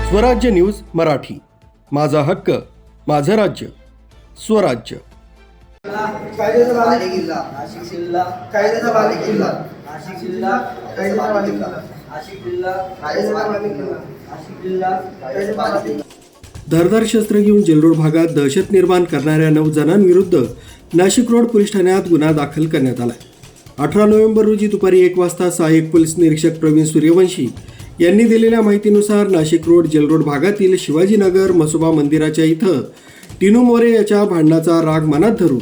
स्वराज्य न्यूज मराठी, माझा हक्क माझं राज्य स्वराज्य। कायद्याचा बालेकिल्ला नाशिक जिल्हा, कायद्याचा बालेकिल्ला नाशिक जिल्हा, कायद्याचा बालेकिल्ला नाशिक जिल्हा, कायद्याचा बालेकिल्ला नाशिक जिल्हा, कायद्याचा बालेकिल्ला। धारदार शस्त्र घेऊन जेलरोड भागात दहशत निर्माण करणाऱ्या 9 जणांविरुद्ध नाशिक रोड पोलीस ठाण्यात गुन्हा दाखल करण्यात आला। 18 नोव्हेंबर रोजी दुपारी 1 वाजता सहाय्यक पोलीस निरीक्षक प्रवीण सूर्यवंशी यांनी दिलेल्या माहितीनुसार नाशिक रोड जेलरोड भागातील शिवाजीनगर मसोबा मंदिराच्या इथं टिनू मोरे याच्या भांडणाचा राग मनात धरून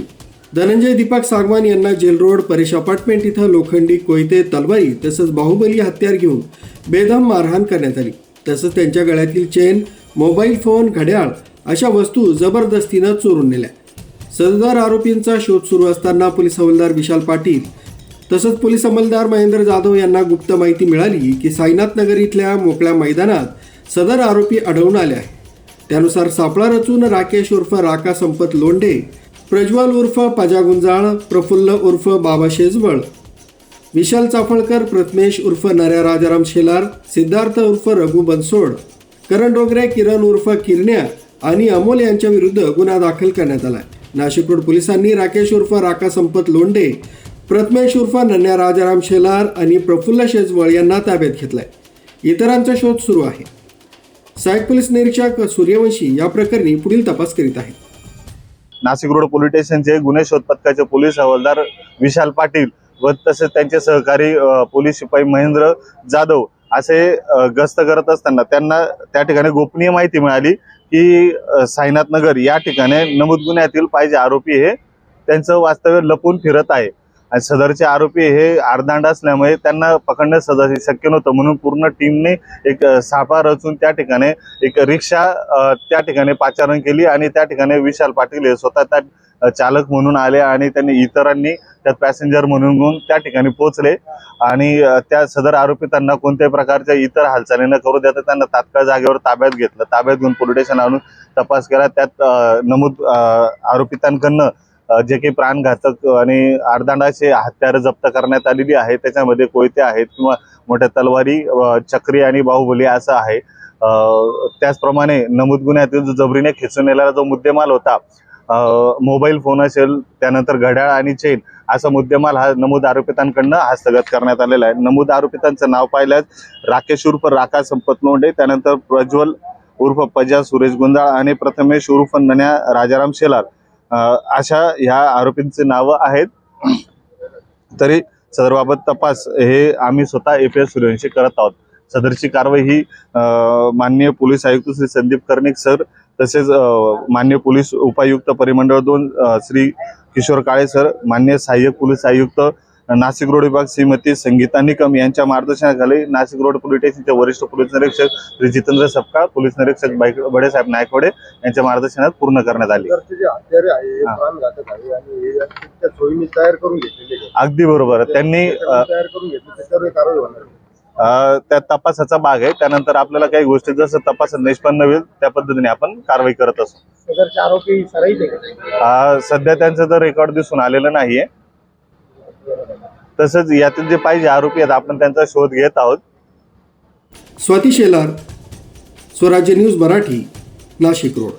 धनंजय दीपक सागवान यांना जेलरोड परेश अपार्टमेंट इथं लोखंडी कोयते, तलवारी तसंच बाहुबली हत्यार घेऊन बेदम मारहाण करण्यात आली। तसंच त्यांच्या गळ्यातील चेन, मोबाईल फोन, घड्याळ अशा वस्तू जबरदस्तीनं चोरून नेल्या। सदर आरोपींचा शोध सुरू असताना पोलीस हवालदार विशाल पाटील तसंच पोलीस अंमलदार महेंद्र जाधव यांना गुप्त माहिती मिळाली की साईनाथ नगर इथल्या मोकळ्या मैदानात सदर आरोपी आढळून आले आहे। त्यानुसार सापळा रचून राकेश उर्फ राका संपत लोंढे, प्रज्वल उर्फ पजा गुंजाळ, प्रफुल्ल उर्फ बाबा शेजवळ, विशाल चाफळकर, प्रथमेश उर्फ नऱ्या राजाराम शेलार, सिद्धार्थ उर्फ रघु बनसोड, करण डोगरे, किरण उर्फ किरण्या आणि अमोल यांच्या विरुद्ध गुन्हा दाखल करण्यात आला। नाशिक रोड पोलिसांनी राकेश उर्फ राका संपत लोंढे, प्रथमेश उर्फ नन्या राजाराम शेलार आणि प्रफुल्ल शेजवळ यांना ताब्यात घेतलाय। इतरांचा शोध सुरू आहे। सहाय्यक पोलीस निरीक्षक सूर्यवंशी या प्रकरणी पुढील तपास करीत आहेत। नाशिक रोड पोलीस स्टेशनचे गुन्हे शोध पथकाचे पोलीस हवालदार विशाल पाटील व तसेच त्यांचे सहकारी पोलीस शिपाई महेंद्र जाधव असे गस्त करत असताना त्यांना त्या ठिकाणी गोपनीय माहिती मिळाली की साईनाथ नगर या ठिकाणी नमूद गुन्ह्यातील पाहिजे आरोपी हे त्यांचं वास्तव्य लपून फिरत आहे आणि सदरचे आरोपी हे आरदांड असल्यामुळे त्यांना पकडणं सहज शक्य नव्हतं, म्हणून पूर्ण टीमने एक सापळा रचून त्या ठिकाणी एक रिक्षा त्या ठिकाणी पाचारण केली आणि त्या ठिकाणी विशाल पाटील हे स्वतः त्या चालक म्हणून आले आणि त्यांनी इतरांनी त्यात पॅसेंजर म्हणून त्या ठिकाणी पोहोचले आणि त्या सदर आरोपितांना कोणत्याही प्रकारच्या इतर हालचाली न करू देता त्यांना तात्काळ जागेवर ताब्यात घेतलं। ताब्यात घेऊन पोलीस स्टेशन आणून तपास केला। त्यात नमूद आरोपितांकडनं जे काही प्राणघातक आणि आरदांडाचे हत्यारं जप्त करण्यात आलेली आहे, त्याच्यामध्ये कोयते आहेत किंवा मोठ्या तलवारी, चक्री आणि बाहुबली असं आहे। त्याचप्रमाणे नमूद गुन्ह्यातील जो जबरीने खेचून नेलेला जो मुद्देमाल होता, मोबाईल फोन असेल, त्यानंतर घड्याळ आणि चेन असा मुद्देमाल हा नमूद आरोपितांकडनं हस्तगत करण्यात आलेला आहे। नमूद आरोपितांचं नाव पाहिल्यास राकेश उर्फ राका संपत लोंढे, त्यानंतर प्रज्वल उर्फ पजा सुरेश गुंजाळ आणि प्रथमेश उर्फ नन्या राजाराम शेलार अशा ह्या आरोपींचे नावं आहेत। तरी सदरबाबत तपास हे आम्ही स्वतः APS सूर्यवंशी करत आहोत। सदरची कारवाई ही माननीय पोलीस आयुक्त श्री संदीप कर्णिक सर तसेच माननीय पोलीस उपायुक्त परिमंडळ 2 श्री किशोर काळे सर, माननीय सहाय्यक पोलीस आयुक्त नाशिक रोड विभाग श्रीमती संगीता निकम यांच्या मार्गदर्शनाखाली नाशिक रोड पोलीस स्टेशनचे वरिष्ठ पोलीस निरीक्षक श्री जितेंद्र सपकाळ, पोलीस निरीक्षक बडेसाहेब नायकवडे यांच्या मार्गदर्शनात पूर्ण करण्यात आली। अगदी बरोबर, त्यांनी त्या तपासाचा भाग आहे। त्यानंतर आपल्याला काही गोष्टी जसं तपासात निष्पन्न होईल त्या पद्धतीने आपण कारवाई करत असतो। सध्या त्यांचं तर रेकॉर्ड दिसून आलेलं नाहीये। तसंच यातील जे पाहिजे आरोपी आहेत आपण त्यांचा शोध घेत आहोत। स्वाती शेलार, स्वराज्य न्यूज मराठी, नाशिक रोड।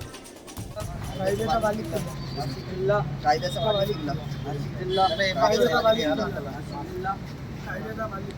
कायद्याचा बालेकिल्ला नाशिक जिल्हा, कायद्याचा बालेकिल्ला नाशिक जिल्हा, कायद्याचा बालेकिल्ला नाशिक जिल्हा, कायद्याचा बालेकिल्ला।